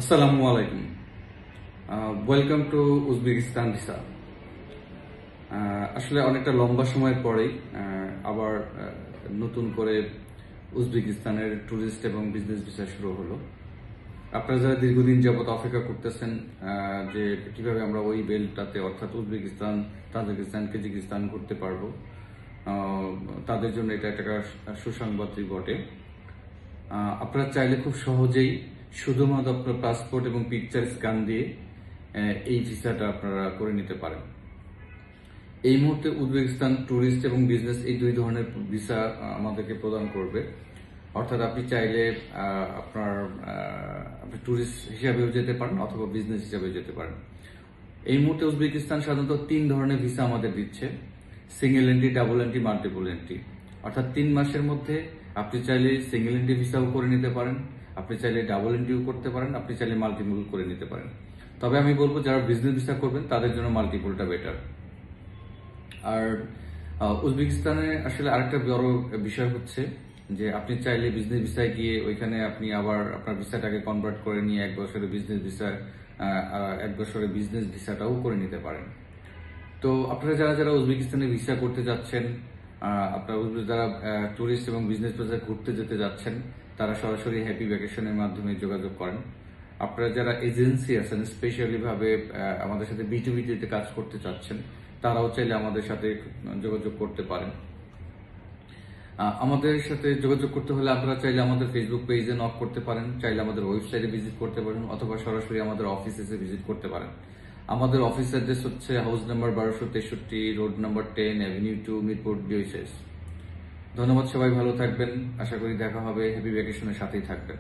আসসালামু আলাইকুম। Welcome to Uzbekistan visa. আসলে অনেকটা লম্বা সময় পরেই আবার নতুন করে উজবেকিস্তানের ট্যুরিস্ট এবং বিজনেস ভিসা শুরু হলো। আপনারা যারা দীর্ঘদিন যাবত অপেক্ষা করতেছেন যে কিভাবে আমরা ওই বেল্টটাতে অর্থাৎ উজবেকিস্তান, তাজিকিস্তান, কিরগিজস্তান ঘুরতে পারবো, তাদের জন্য এটা একটা সুসংবাদই বটে। আপনারা চাইলে খুব সহজেই শুধুমাত্র আপনার পাসপোর্ট এবং পিকচার স্ক্যান দিয়ে এই ভিসাটা আপনারা করে নিতে পারেন। এই মুহূর্তে উজবেকিস্তান ট্যুরিস্ট এবং বিজনেস এই দুই ধরনের ভিসা আমাদেরকে প্রদান করবে। অর্থাৎ আপনি চাইলে আপনি ট্যুরিস্ট হিসাবেও যেতে পারেন অথবা বিজনেস হিসাবেও যেতে পারেন। এই মুহূর্তে উজবেকিস্তান সাধারণত 3 ধরনের ভিসা আমাদের দিচ্ছে: single entry, double entry, multiple entry. অর্থাৎ 3 মাসের মধ্যে আপনি চাইলে সিঙ্গেল এন্ট্রি ভিসাও করে নিতে পারেন, আপনি চাইলে ডাবল এন্ট্রিও করতে পারেন, আপনি চাইলে মাল্টিপল করে নিতে পারেন। তবে আমি বলবো যারা বিজনেস ভিসা করবেন তাদের জন্য মাল্টিপলটা বেটার। আর উজবেকিস্তানে আসলে আরেকটা বড় বিষয় হচ্ছে যে আপনি চাইলে বিজনেস ভিসায় গিয়ে ওইখানে আপনি আবার আপনার ভিসাটাকে কনভার্ট করে নিয়ে 1 বছরের বিজনেস ভিসা 1 বছরের বিজনেস ভিসাটাও করে নিতে পারেন। তো আপনারা যারা যারা উজবেকিস্তানে ভিসা করতে যাচ্ছেন, আপনারা যারা ট্যুরিস্ট এবং বিজনেস ভিসা ঘুরতে যেতে যাচ্ছেন, তারা সরাসরি হ্যাপি ভ্যাকেশনের মাধ্যমে যোগাযোগ করেন। আপনারা যারা এজেন্সি আছেন, স্পেশালি ভাবে আমাদের সাথে B2B-তে কাজ করতে চাচ্ছেন, তারাও চাইলে আমাদের সাথে যোগাযোগ করতে পারেন। আমাদের সাথে যোগাযোগ করতে হলে আপনারা চাইলে আমাদের ফেসবুক পেজে নক করতে পারেন, চাইলে আমাদের ওয়েবসাইটে ভিজিট করতে পারেন, অথবা সরাসরি আমাদের অফিসে এসে ভিজিট করতে পারেন। আমাদের অফিস অ্যাড্রেস হচ্ছে house number 1263, road number 10, avenue 2, Mirpur 26। ধন্যবাদ, সবাই ভালো থাকবেন। আশা করি দেখা হবে। হ্যাপি ভ্যাকেশনের সাথেই থাকবেন।